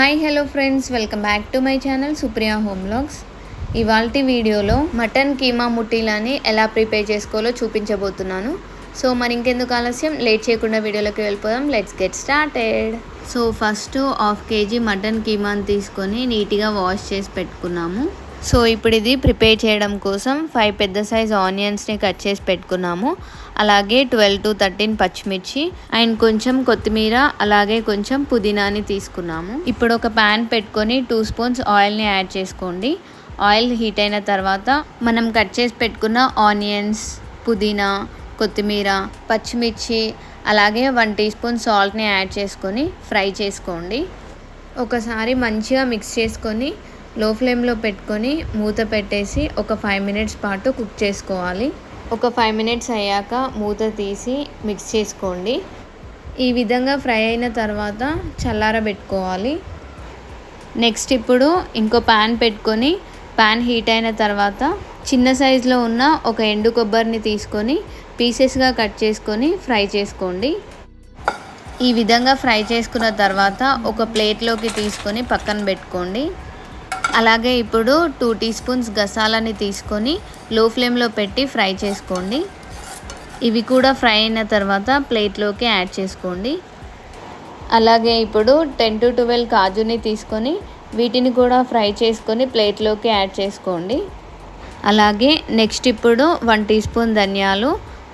Hi hello friends, welcome back to my channel Supriya home vlogs. ఇవాల్టి వీడియోలో mutton keema ముట్టీలని ఎలా prepare చేసుకోవాలో చూపించబోతున్నాను. సో మరి ఇంకెందుకు ఆలస్యం, లేట్ చేయకుండా వీడియోలోకి వెళ్ళిపోదాం. Let's get started. So first 1/2 kg mutton కీమాని తీసుకొని నీట్గా వాష్ చేసి పెట్టుకున్నాము. సో ఇప్పుడు ఇది ప్రిపేర్ చేయడం కోసం 5 పెద్ద సైజ్ ఆనియన్స్ని కట్ చేసి పెట్టుకున్నాము. అలాగే 12 to 13 పచ్చిమిర్చి అండ్ కొంచెం కొత్తిమీర, అలాగే కొంచెం పుదీనాని తీసుకున్నాము. ఇప్పుడు ఒక ప్యాన్ పెట్టుకొని 2 స్పూన్స్ ఆయిల్ని యాడ్ చేసుకోండి. ఆయిల్ హీట్ అయిన తర్వాత మనం కట్ చేసి పెట్టుకున్న ఆనియన్స్, పుదీనా, కొత్తిమీర, పచ్చిమిర్చి, అలాగే 1 టీ స్పూన్ సాల్ట్ని యాడ్ చేసుకొని ఫ్రై చేసుకోండి. ఒకసారి మంచిగా మిక్స్ చేసుకొని లో ఫ్లేమ్లో పెట్టుకొని మూత పెట్టేసి ఒక 5 minutes పాటు కుక్ చేసుకోవాలి. ఒక 5 minutes అయ్యాక మూత తీసి మిక్స్ చేసుకోండి. ఈ విధంగా ఫ్రై అయిన తర్వాత చల్లారబెట్టుకోవాలి. నెక్స్ట్ ఇప్పుడు ఇంకో ప్యాన్ పెట్టుకొని ప్యాన్ హీట్ అయిన తర్వాత చిన్న సైజులో ఉన్న ఒక ఎండు కొబ్బరిని తీసుకొని పీసెస్గా కట్ చేసుకొని ఫ్రై చేసుకోండి. ఈ విధంగా ఫ్రై చేసుకున్న తర్వాత ఒక ప్లేట్లోకి తీసుకొని పక్కన పెట్టుకోండి. అలాగే ఇప్పుడు 2 టీ స్పూన్స్ గసాలని తీసుకొని లో ఫ్లేమ్లో పెట్టి ఫ్రై చేసుకోండి. ఇవి కూడా ఫ్రై అయిన తర్వాత ప్లేట్లోకి యాడ్ చేసుకోండి. అలాగే ఇప్పుడు 10 to 12 కాజుని తీసుకొని వీటిని కూడా ఫ్రై చేసుకొని ప్లేట్లోకి యాడ్ చేసుకోండి. అలాగే నెక్స్ట్ ఇప్పుడు 1 టీ స్పూన్ ధనియాలు,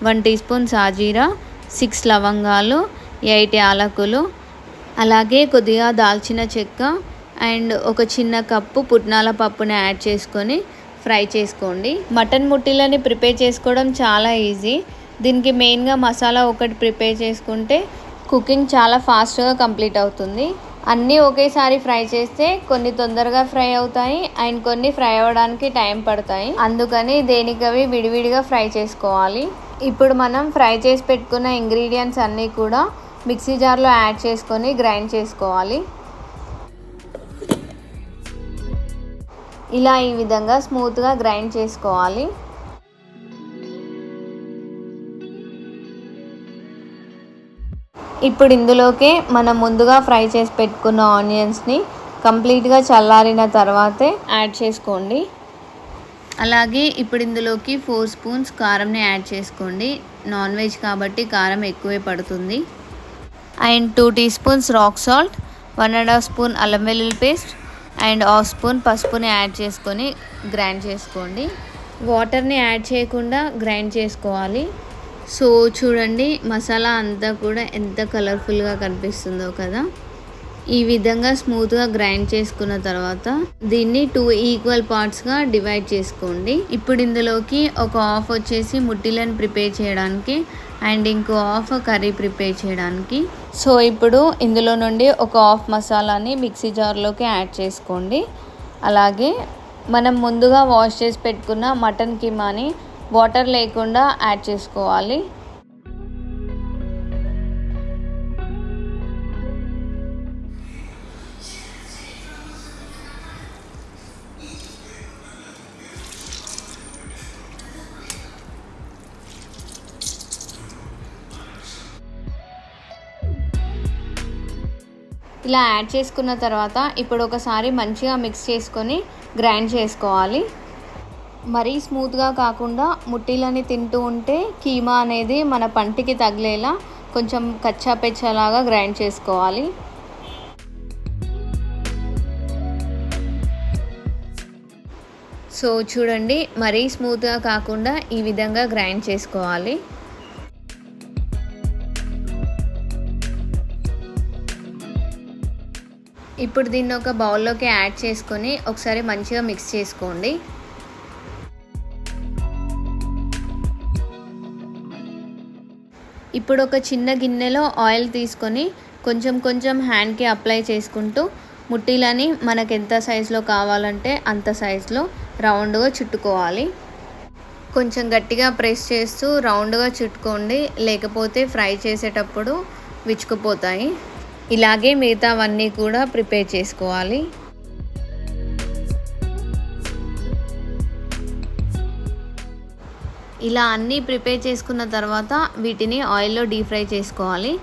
1 టీ స్పూన్ సాజీరా, 6 లవంగాలు, 8 యాలకులు, అలాగే కొద్దిగా దాల్చిన చెక్క అండ్ ఒక చిన్న కప్పు పుట్నాల పప్పుని యాడ్ చేసుకొని ఫ్రై చేసుకోండి. మటన్ ముట్టీలని ప్రిపేర్ చేసుకోవడం చాలా ఈజీ. దీనికి మెయిన్గా మసాలా ఒకటి ప్రిపేర్ చేసుకుంటే కుకింగ్ చాలా ఫాస్ట్గా కంప్లీట్ అవుతుంది. అన్నీ ఒకేసారి ఫ్రై చేస్తే కొన్ని తొందరగా ఫ్రై అవుతాయి అండ్ కొన్ని ఫ్రై అవ్వడానికి టైం పడతాయి. అందుకని దేనికవి విడివిడిగా ఫ్రై చేసుకోవాలి. ఇప్పుడు మనం ఫ్రై చేసి పెట్టుకున్న ఇంగ్రీడియంట్స్ అన్నీ కూడా మిక్సీ జార్లో యాడ్ చేసుకొని గ్రైండ్ చేసుకోవాలి. ఇలా ఈ విధంగా స్మూత్గా గ్రైండ్ చేసుకోవాలి. ఇప్పుడు ఇందులోకి మనం ముందుగా ఫ్రై చేసి పెట్టుకున్న ఆనియన్స్ని కంప్లీట్గా చల్లారిన తర్వాతే యాడ్ చేసుకోండి. అలాగే ఇప్పుడు ఇందులోకి 4 స్పూన్స్ కారంని యాడ్ చేసుకోండి. నాన్ వెజ్ కాబట్టి కారం ఎక్కువే పడుతుంది. And 2 teaspoons rock salt, 1.5 spoon అల్లం వెల్లుల్లి పేస్ట్ అండ్ 1/2 స్పూన్ పసుపుని యాడ్ చేసుకొని గ్రైండ్ చేసుకోండి. వాటర్ని యాడ్ చేయకుండా గ్రైండ్ చేసుకోవాలి. సో చూడండి, మసాలా అంతా కూడా ఎంత కలర్ఫుల్గా కనిపిస్తుందో కదా. ఈ విధంగా స్మూత్గా గ్రైండ్ చేసుకున్న తర్వాత దీన్ని 2 ఈక్వల్ పార్ట్స్గా డివైడ్ చేసుకోండి. ఇప్పుడు ఇందులోకి ఒక హాఫ్ వచ్చేసి ముట్టీలను ప్రిపేర్ చేయడానికి అండ్ ఇంకో హాఫ్ కర్రీ ప్రిపేర్ చేయడానికి. సో ఇప్పుడు ఇందులో నుండి ఒక హాఫ్ మసాలాని మిక్సీ జార్లోకి యాడ్ చేసుకోండి. అలాగే మనం ముందుగా వాష్ చేసి పెట్టుకున్న మటన్ కీమాని వాటర్ లేకుండా యాడ్ చేసుకోవాలి. ఇలా యాడ్ చేసుకున్న తర్వాత ఇప్పుడు ఒకసారి మంచిగా మిక్స్ చేసుకొని గ్రైండ్ చేసుకోవాలి. మరీ స్మూత్గా కాకుండా ముట్టీలని తింటూ ఉంటే కీమా అనేది మన పంటికి తగిలేలా కొంచెం కచ్చా పెచ్చాలాగా గ్రైండ్ చేసుకోవాలి. సో చూడండి, మరీ స్మూత్గా కాకుండా ఈ విధంగా గ్రైండ్ చేసుకోవాలి. ఇప్పుడు దీన్ని ఒక బౌల్లోకి యాడ్ చేసుకొని ఒకసారి మంచిగా మిక్స్ చేసుకోండి. ఇప్పుడు ఒక చిన్న గిన్నెలో ఆయిల్ తీసుకొని కొంచెం కొంచెం హ్యాండ్కి అప్లై చేసుకుంటూ ముట్టీలని మనకు ఎంత సైజులో కావాలంటే అంత సైజులో రౌండ్గా చుట్టుకోవాలి. కొంచెం గట్టిగా ప్రెస్ చేస్తూ రౌండ్గా చుట్టుకోండి, లేకపోతే ఫ్రై చేసేటప్పుడు విచ్చుకుపోతాయి. ఇలాగే మిగతావన్నీ కూడా ప్రిపేర్ చేసుకోవాలి. ఇలా అన్నీ ప్రిపేర్ చేసుకున్న తర్వాత వీటిని ఆయిల్లో డీప్ ఫ్రై చేసుకోవాలి.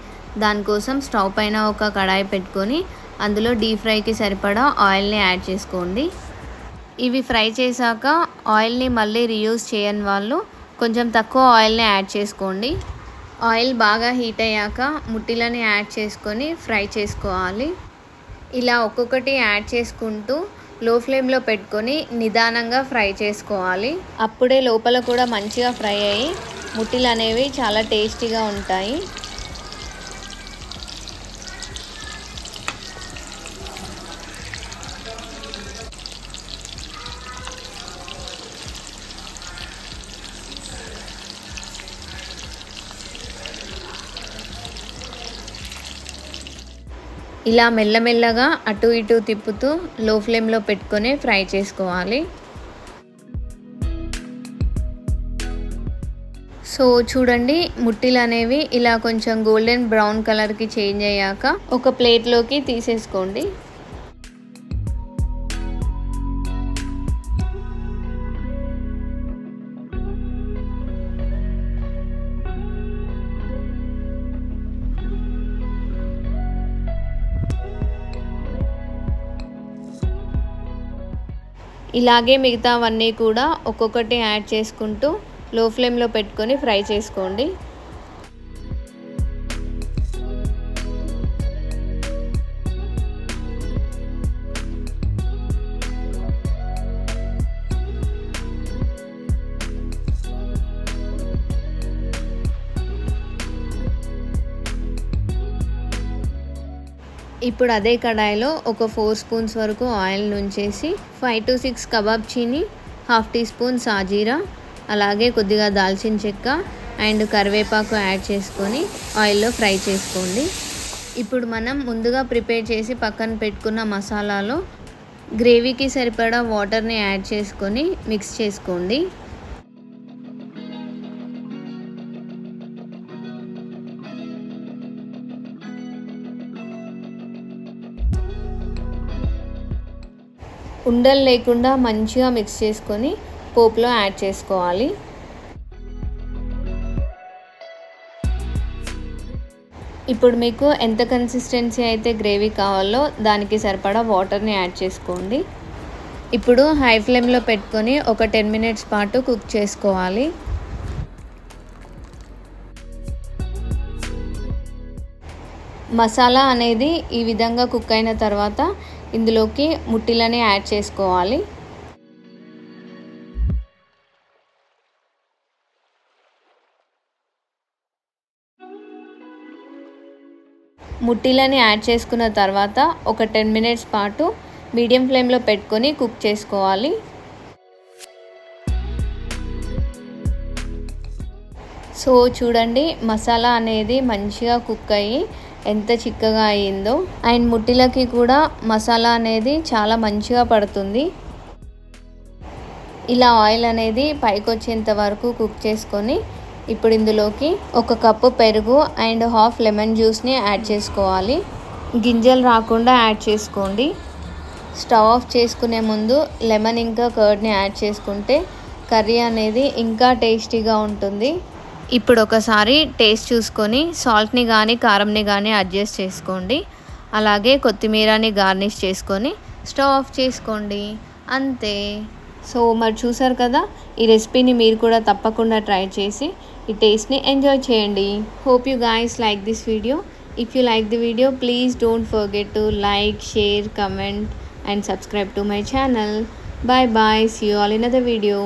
దానికోసం స్టవ్ పైన ఒక కడాయి పెట్టుకొని అందులో డీప్ ఫ్రైకి సరిపడా ఆయిల్ని యాడ్ చేసుకోండి. ఇవి ఫ్రై చేశాక ఆయిల్ని మళ్ళీ రీయూజ్ చేయని వాళ్ళు కొంచెం తక్కువ ఆయిల్ని యాడ్ చేసుకోండి. ఆయిల్ బాగా హీట్ అయ్యాక ముట్టిలని యాడ్ చేసుకొని ఫ్రై చేసుకోవాలి. ఇలా ఒక్కొక్కటి యాడ్ చేసుకుంటూ లో ఫ్లేమ్లో పెట్టుకొని నిదానంగా ఫ్రై చేసుకోవాలి. అప్పుడే లోపల కూడా మంచిగా ఫ్రై అయ్యి ముట్టిలు అనేవి చాలా టేస్టీగా ఉంటాయి. ఇలా మెల్లమెల్లగా అటు ఇటు తిప్పుతూ లో ఫ్లేమ్లో పెట్టుకొని ఫ్రై చేసుకోవాలి. సో చూడండి, ముట్టిలు అనేవి ఇలా కొంచెం గోల్డెన్ బ్రౌన్ కలర్కి చేంజ్ అయ్యాక ఒక ప్లేట్లోకి తీసేసుకోండి. ఇలాగే మిగతావన్నీ కూడా ఒక్కొక్కటి యాడ్ చేసుకుంటూ లో ఫ్లేమ్లో పెట్టుకొని ఫ్రై చేసుకోండి. ఇప్పుడు అదే కడాయిలో ఒక 4 స్పూన్స్ వరకు ఆయిల్ నుంచేసి 5 to 6 కబాబ్ చీని, 1/2 టీ స్పూన్ సాజీరా, అలాగే కొద్దిగా దాల్చిన చెక్క అండ్ కరివేపాకు యాడ్ చేసుకొని ఆయిల్లో ఫ్రై చేసుకోండి. ఇప్పుడు మనం ముందుగా ప్రిపేర్ చేసి పక్కన పెట్టుకున్న మసాలాలో గ్రేవీకి సరిపడా వాటర్ని యాడ్ చేసుకొని మిక్స్ చేసుకోండి. ఉండలు లేకుండా మంచిగా మిక్స్ చేసుకొని పోపులో యాడ్ చేసుకోవాలి. ఇప్పుడు మీకు ఎంత కన్సిస్టెన్సీ అయితే గ్రేవీ కావాలో దానికి సరిపడా వాటర్ని యాడ్ చేసుకోండి. ఇప్పుడు హై ఫ్లేమ్లో పెట్టుకొని ఒక 10 minutes పాటు కుక్ చేసుకోవాలి. మసాలా అనేది ఈ విధంగా కుక్ అయిన తర్వాత ఇందులోకి ముట్టిలని యాడ్ చేసుకోవాలి. ముట్టిలని యాడ్ చేసుకున్న తర్వాత ఒక 10 minutes పాటు మీడియం ఫ్లేమ్లో పెట్టుకొని కుక్ చేసుకోవాలి. సో చూడండి, మసాలా అనేది మంచిగా కుక్ అయ్యి ఎంత చిక్కగా అయ్యిందో అండ్ ముట్టిలకి కూడా మసాలా అనేది చాలా మంచిగా పడుతుంది. ఇలా ఆయిల్ అనేది పైకి వచ్చేంత వరకు కుక్ చేసుకొని ఇప్పుడు ఇందులోకి 1 కప్పు పెరుగు అండ్ 1/2 లెమన్ జ్యూస్ని యాడ్ చేసుకోవాలి. గింజలు రాకుండా యాడ్ చేసుకోండి. స్టవ్ ఆఫ్ చేసుకునే ముందు లెమన్ ఇంకా కర్డ్ని యాడ్ చేసుకుంటే కర్రీ అనేది ఇంకా టేస్టీగా ఉంటుంది. ఇప్పుడు ఒకసారి టేస్ట్ చూసుకొని సాల్ట్ని కానీ కారంని కానీ అడ్జస్ట్ చేసుకోండి. అలాగే కొత్తిమీరని గార్నిష్ చేసుకొని స్టవ్ ఆఫ్ చేసుకోండి. అంతే. సో మరి చూసారు కదా, ఈ రెసిపీని మీరు కూడా తప్పకుండా ట్రై చేసి ఈ టేస్ట్ని ఎంజాయ్ చేయండి. Hope you guys like this video. If you like the video please don't forget to like, share, comment and subscribe to my channel. Bye bye. See you all in another video.